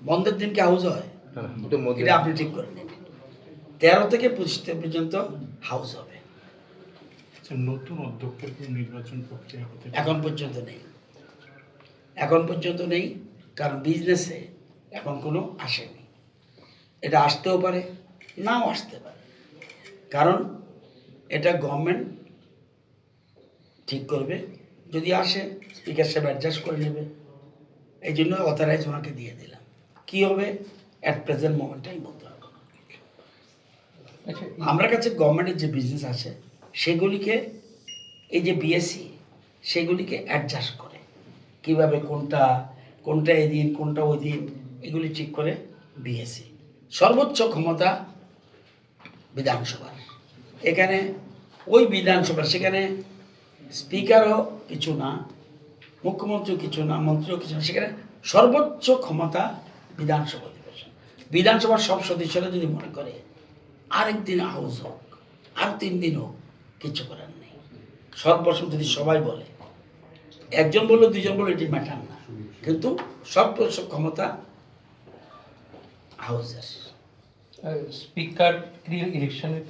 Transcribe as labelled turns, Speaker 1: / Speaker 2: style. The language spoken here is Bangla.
Speaker 1: বন্ধের দিনকে হাউস হয়, এটা আপনি ঠিক করে নেবেন। 13 থেকে 25 পর্যন্ত হাউস হবে।
Speaker 2: নতুন অধ্যক্ষের কোনো নির্বাচন প্রক্রিয়া হতে
Speaker 1: এখন পর্যন্ত নেই, এখন পর্যন্ত নেই, কারণ বিজনেসে এখন কোনো আসেনি। এটা আসতেও পারে, নাও আসতে পারে, কারণ এটা গভর্নমেন্ট ঠিক করবে। যদি আসে স্পিকার সাহেব অ্যাডজাস্ট করে নেবে, এই জন্য অথরাইজ ওনাকে দিয়ে দিলাম। কি হবে অ্যাট প্রেজেন্ট মোমেন্টে আমি বলতে পারবো না। আমার কাছে গভর্নমেন্টের যে বিজনেস আছে সেগুলিকে, এই যে বিএসসি, সেগুলিকে অ্যাডজাস্ট করে কিভাবে কোনটা এই দিন কোনটা ওই দিন, এগুলি ঠিক করে বিএসসি। সর্বোচ্চ ক্ষমতা বিধানসভার, এখানে ওই বিধানসভা, সেখানে স্পিকারও কিছু না, মুখ্যমন্ত্রীও কিছু না, মন্ত্রীও কিছু না, সেখানে সর্বোচ্চ ক্ষমতা বিধানসভা অধিবেশন। বিধানসভার সব সদস্যরা যদি মনে করে আরেকদিন হাউস হোক, আর 3 দিন হোক, কিছু করার নেই। সর্বপ্রথম যদি সবাই বলে, একজন বললো 2জন বললো, এটি ম্যাটার না, কিন্তু সর্বোচ্চ ক্ষমতা হাউসের।
Speaker 3: স্পিকার ইলেকশনের